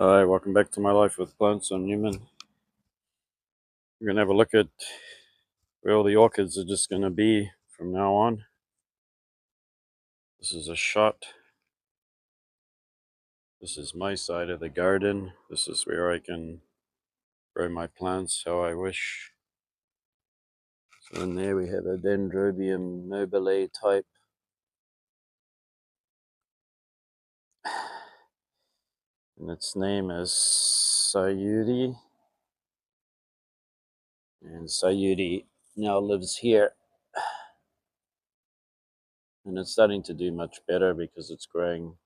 Hi, welcome back to my life with plants. I'm Newman. We're going to have a look at where all the orchids are just going to be from now on. This is a shot. This is my side of the garden. This is where I can grow my plants how I wish. So in there we have a Dendrobium nobile type. And its name is Sayuri. And Sayuri now lives here. And it's starting to do much better because it's growing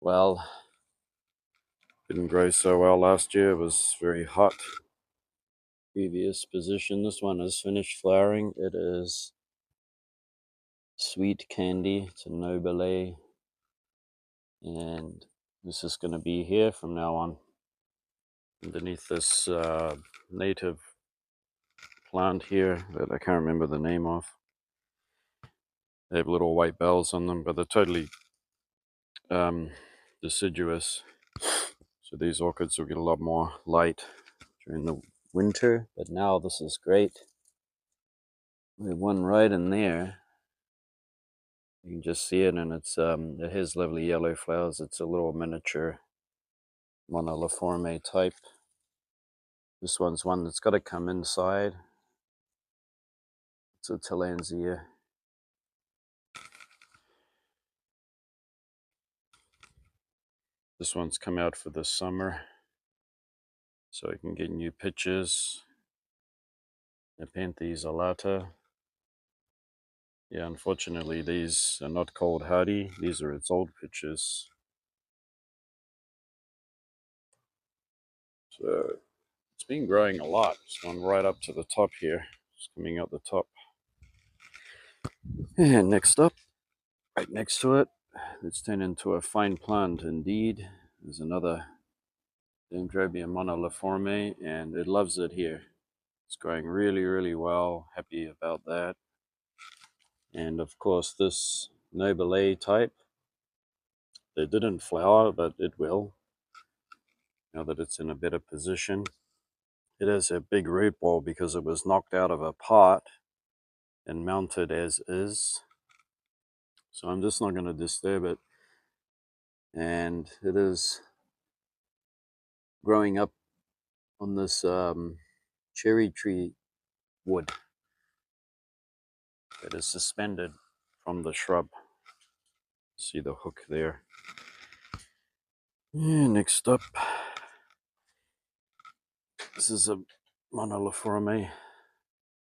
well. Didn't grow so well last year. It was very hot. Previous position. This one is finished flowering. It is sweet candy. It's a nobile. And this is going to be here from now on. Underneath this native plant here that I can't remember the name of. They have little white bells on them, but they're totally deciduous. So these orchids will get a lot more light during the winter. But now this is great. We have one right in there. You can just see it, and it has lovely yellow flowers. It's a little miniature moniliforme type. This one's one that's got to come inside. It's a Tillandsia. This one's come out for the summer, so I can get new pictures. Nepenthes alata. Yeah, unfortunately these are not cold hardy. These are its old pictures. So it's been growing a lot. It's gone right up to the top here. It's coming out the top. And next up, right next to it, it's turned into a fine plant indeed. There's another Dendrobium moniliforme, and it loves it here. It's growing really, really well. Happy about that. And of course, this nobile type, it didn't flower, but it will, now that it's in a better position. It has a big root ball because it was knocked out of a pot and mounted as is. So I'm just not going to disturb it. And it is growing up on this cherry tree wood that is suspended from the shrub. See the hook there. And next up, this is a moniliforme.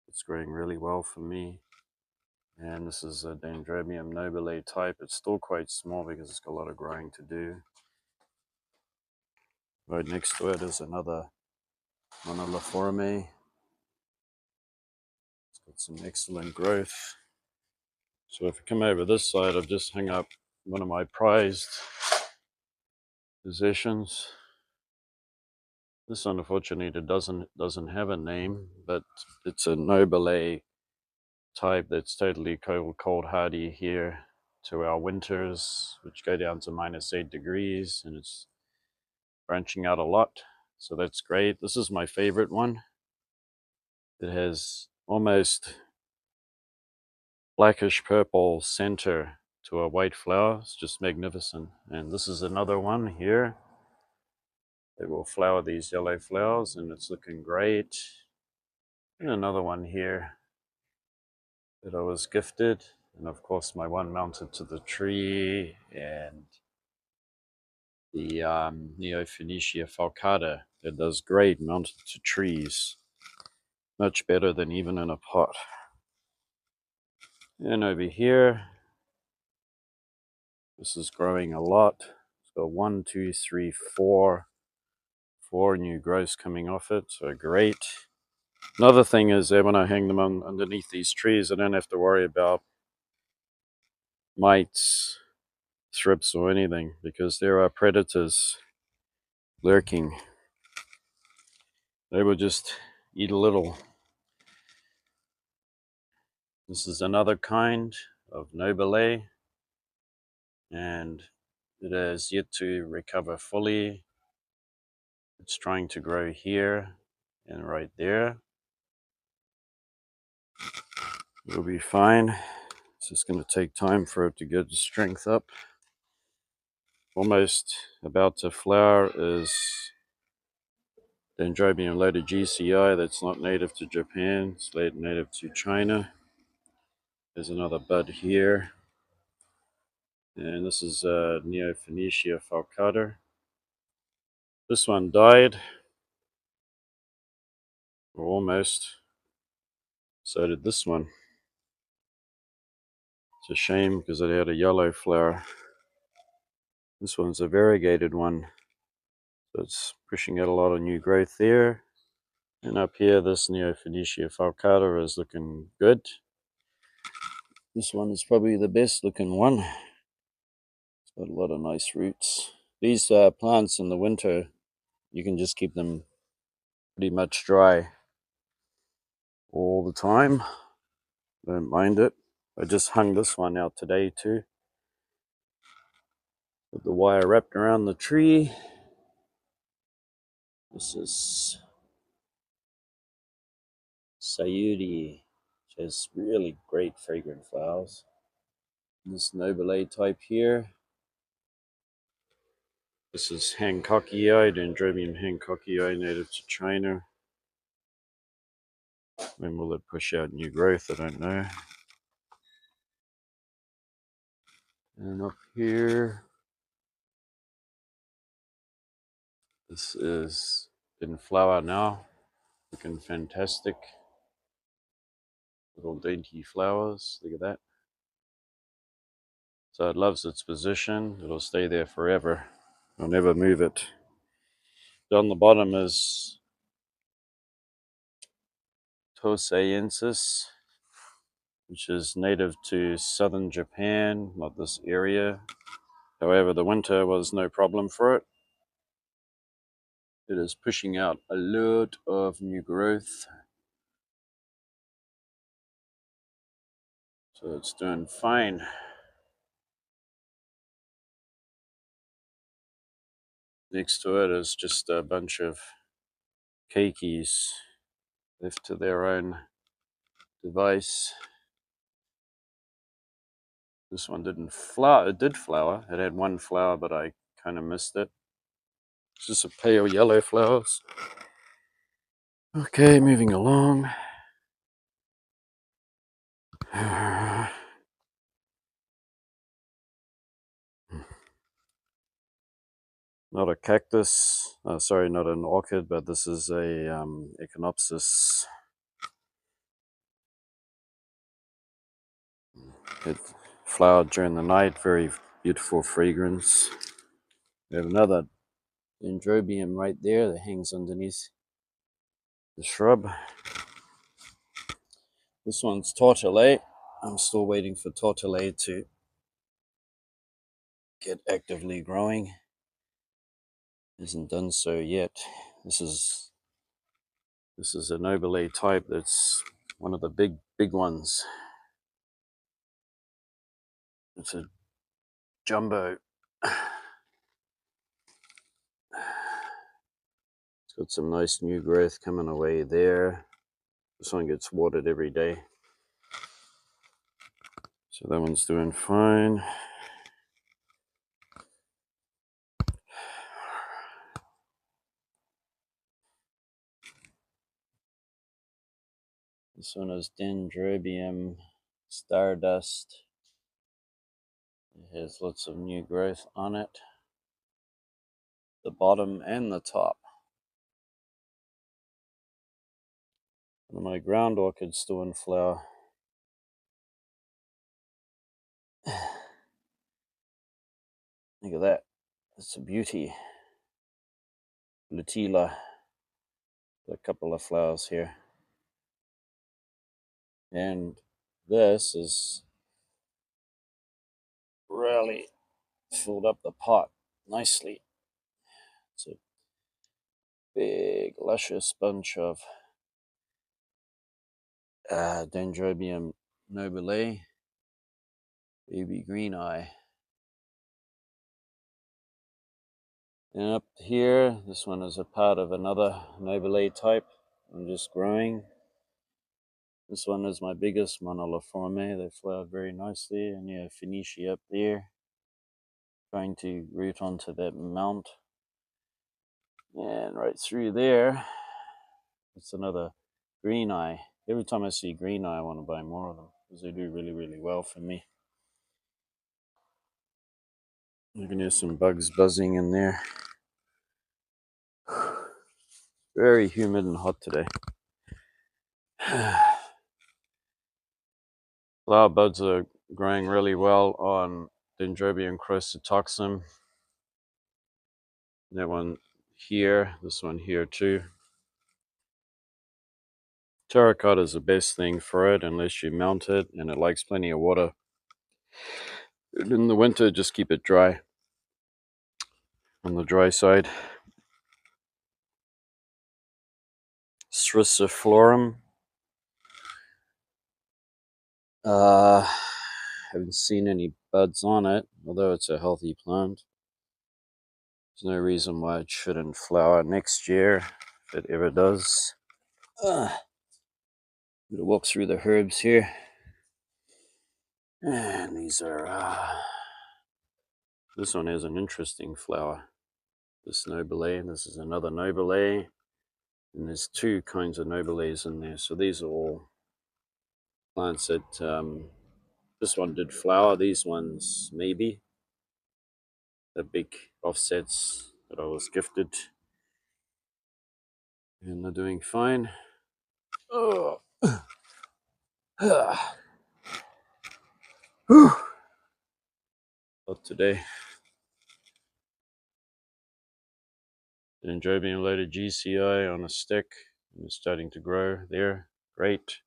It's growing really well for me. And this is a Dendrobium nobile type. It's still quite small because it's got a lot of growing to do. Right next to it is another moniliforme. It's got some excellent growth. So if I come over this side, I've just hung up one of my prized possessions. This unfortunately doesn't have a name, but it's a nobile type that's totally cold hardy here to our winters, which go down to -8 degrees, and it's branching out a lot. So that's great. This is my favorite one. It has almost blackish purple center to a white flower. It's just magnificent. And this is another one here. It will flower these yellow flowers, and it's looking great. And another one here that I was gifted. And of course my one mounted to the tree, and the Neophoenicia falcata that does great mounted to trees. Much better than even in a pot. And over here, this is growing a lot. So 1, 2, 3, 4 new growths coming off it, so great. Another thing is that when I hang them underneath these trees, I don't have to worry about mites, thrips, or anything, because there are predators lurking. They will just eat a little. This is another kind of nobile, and It is yet to recover fully. It's trying to grow here and right there. It'll be fine. It's just going to take time for it to get the strength up. Almost about to flower is Dendrobium GCI. That's not native to Japan. It's native to China. There's another bud here. And this is Neophonetia falcata. This one died, or almost. So did this one. It's a shame because it had a yellow flower. This one's a variegated one. So it's pushing out a lot of new growth there. And up here, this Neophonetia falcata is looking good. This one is probably the best looking one. It's got a lot of nice roots. These plants in the winter, you can just keep them pretty much dry all the time. Don't mind it. I just hung this one out today too, with the wire wrapped around the tree. This is Sayuri, which has really great fragrant flowers. This nobile type here. This is Hancockii, Dendrobium Hancockii, native to China. When will it push out new growth? I don't know. And up here, this is in flower now, looking fantastic. Little dainty flowers, look at that. So it loves its position, it'll stay there forever. I'll never move it. Down the bottom is Toseiensis, which is native to southern Japan, not this area. However, the winter was no problem for it. It is pushing out a lot of new growth. So it's doing fine. Next to it is just a bunch of cactis left to their own device. This one didn't flower. It did flower. It had one flower, but I kind of missed it. It's just a pale yellow flowers. Okay, moving along. Not a cactus. Sorry, not an orchid, but this is a Echinopsis. It flowered during the night. Very beautiful fragrance. We have another Dendrobium right there that hangs underneath the shrub. This one's Tortellate. I'm still waiting for Tortellate to get actively growing. Hasn't done so yet. This is a nobile type that's one of the big ones. It's a jumbo. It's got some nice new growth coming away there. This one gets watered every day. So that one's doing fine. This one is Dendrobium Stardust. It has lots of new growth on it. The bottom and the top. One of my ground orchids still in flower. Look at that. It's a beauty. Bletilla. A couple of flowers here. And this is really filled up the pot nicely. It's a big, luscious bunch of Dendrobium nobile, baby green eye. And up here, this one is a part of another nobile type. I'm just growing. This one is my biggest moniliforme. They flowered very nicely. And yeah, Phoenicia up there, trying to root onto that mount. And right through there, it's another green eye. Every time I see green eye, I want to buy more of them because they do really, really well for me. You can hear some bugs buzzing in there. Very humid and hot today. Flower buds are growing really well on Dendrobium chrysotoxum. That one here, this one here too. Terracotta is the best thing for it unless you mount it, and it likes plenty of water. And in the winter, just keep it dry on the dry side. Thyrsiflorum. Haven't seen any buds on it, although it's a healthy plant. There's no reason why it shouldn't flower next year, if it ever does. I'm gonna walk through the herbs here. And these are, this one has an interesting flower. This nobile, and this is another nobile. And there's two kinds of nobiles in there. So these are all plants that, this one did flower, these ones maybe. The big offsets that I was gifted. And they're doing fine. Oh. Not today. Dendrobium loaded GCI on a stick. And it's starting to grow there. Great.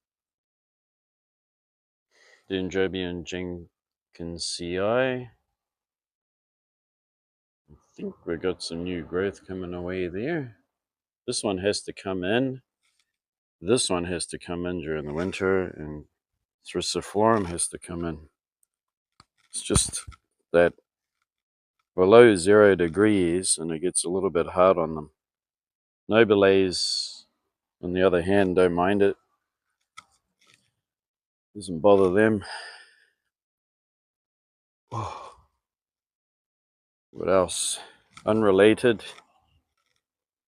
Dendrobium jenkinsii. I think we've got some new growth coming away there. This one has to come in. This one has to come in during the winter, and Thyrsiflorum has to come in. It's just that below 0 degrees, and it gets a little bit hard on them. Nobiles, on the other hand, don't mind it. Doesn't bother them. What else? Unrelated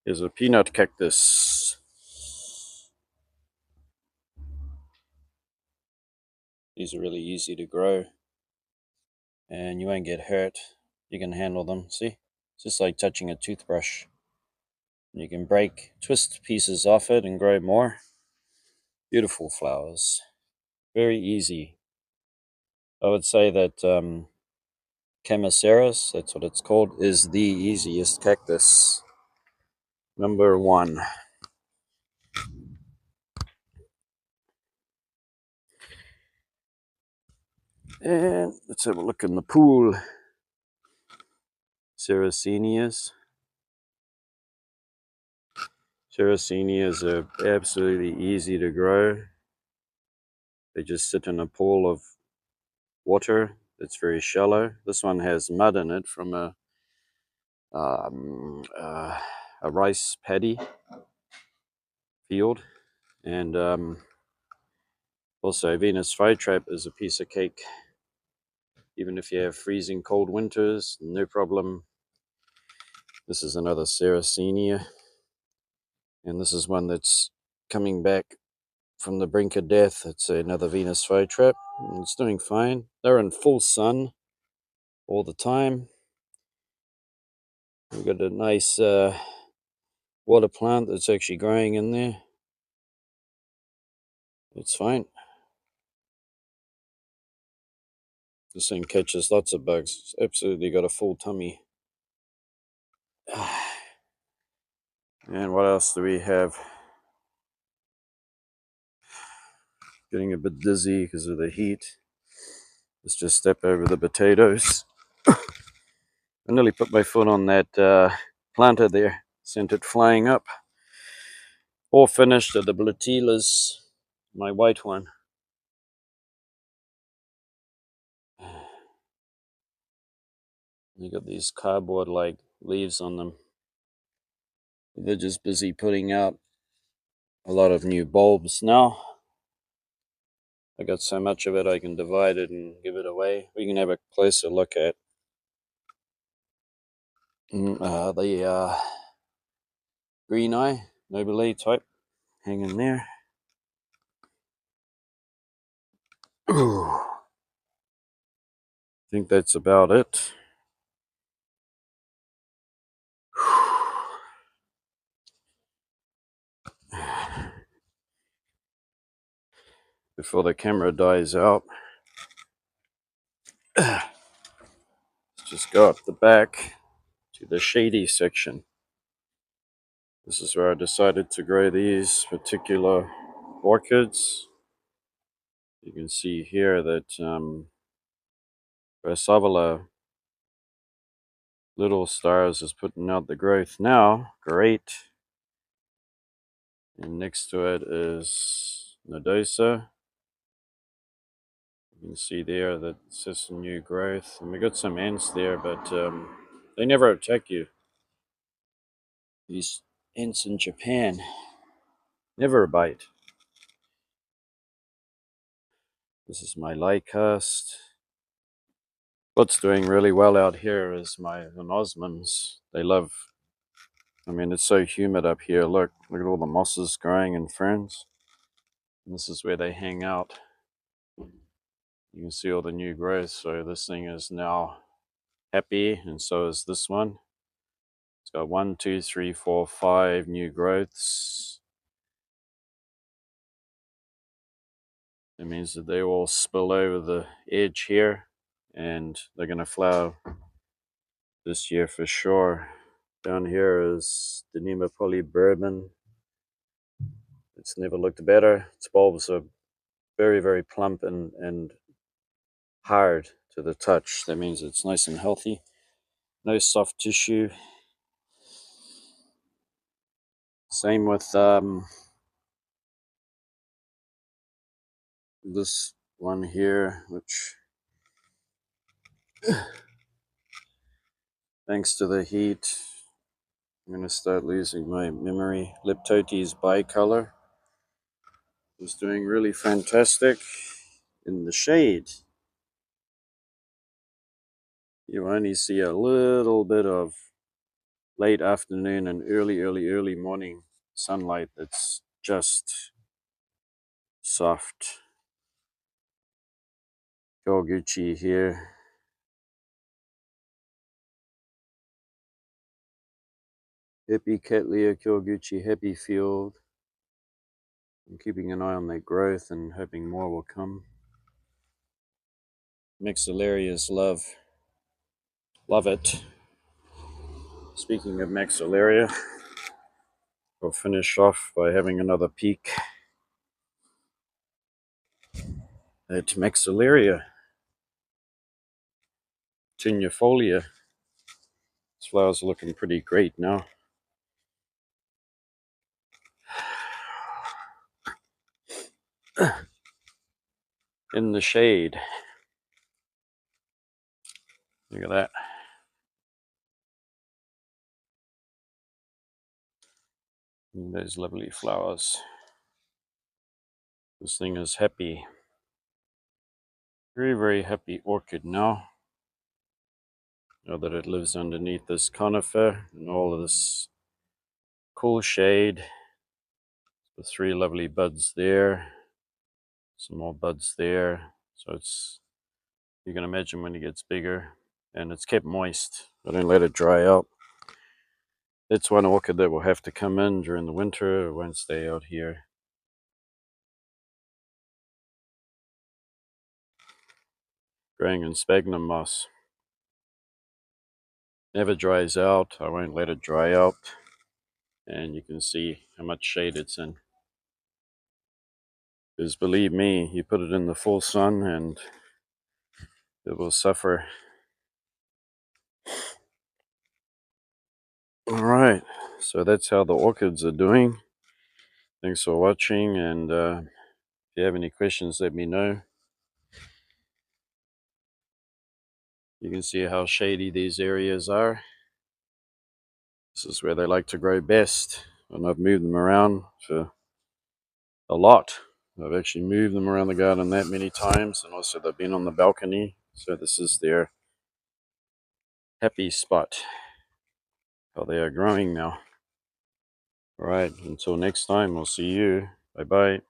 is a peanut cactus. These are really easy to grow, and you won't get hurt. You can handle them. See? It's just like touching a toothbrush. You can twist pieces off it and grow more. Beautiful flowers. Very easy. I would say that chamaecereus, that's what it's called, is the easiest cactus. Number 1. And let's have a look in the pool. Sarracenias. Sarracenias are absolutely easy to grow. They just sit in a pool of water that's very shallow. This one has mud in it from a rice paddy field. And also, Venus flytrap is a piece of cake. Even if you have freezing cold winters, no problem. This is another Sarracenia. And this is one that's coming back from the brink of death. It's another Venus flytrap. It's doing fine. They're in full sun all the time. We've got a nice water plant that's actually growing in there. It's fine. This thing catches lots of bugs. It's absolutely got a full tummy. And what else do we have? Getting a bit dizzy because of the heat. Let's just step over the potatoes. I nearly put my foot on that planter there. Sent it flying up. All finished are the Bletillas. My white one. You got these cardboard like leaves on them. They're just busy putting out a lot of new bulbs now. I got so much of it I can divide it and give it away. We can have a closer look at the green eye, nobile type, hanging there. I think that's about it. Before the camera dies out, let's just go up the back to the shady section. This is where I decided to grow these particular orchids. You can see here that Chrysotoxum little stars is putting out the growth now. Great. And next to it is Nodosa. You can see there that it's just some new growth. And we got some ants there, but they never attack you. These ants in Japan never bite. This is my lycast. What's doing really well out here is my anosmums. They love, I mean, it's so humid up here. Look at all the mosses growing and ferns. And this is where they hang out. You can see all the new growth. So this thing is now happy, and so is this one. It's got 1, 2, 3, 4, 5 new growths. It means that they all spill over the edge here, and they're going to flower this year for sure. Down here is Dendrobium polybourbon. It's never looked better. Its bulbs are very, very plump and hard to the touch. That means it's nice and healthy. No soft tissue. Same with this one here, which thanks to the heat, I'm going to start losing my memory. Leptotes bicolor is doing really fantastic in the shade. You only see a little bit of late afternoon and early morning sunlight that's just soft. Koguchi here. Happy Cattleya Koguchi, happy field. I'm keeping an eye on their growth and hoping more will come. Maxillaria's love it. Speaking of Maxillaria, I'll finish off by having another peek at Maxillaria tenuifolia. This flower's looking pretty great now. In the shade. Look at that. And those lovely flowers. This thing is happy. Very, very happy orchid now. Now that it lives underneath this conifer and all of this cool shade. The 3 lovely buds there. Some more buds there. So it's, you can imagine when it gets bigger. And it's kept moist. I don't let it dry out. It's one orchid that will have to come in during the winter. It won't stay out here. Growing in sphagnum moss. Never dries out. I won't let it dry out. And you can see how much shade it's in. Because believe me, you put it in the full sun and it will suffer. Alright, so that's how the orchids are doing. Thanks for watching, and if you have any questions, let me know. You can see how shady these areas are. This is where they like to grow best, and I've moved them around for a lot. I've actually moved them around the garden that many times, and also they've been on the balcony, so this is their happy spot. Oh, they are growing now. Alright, until next time, we'll see you. Bye bye.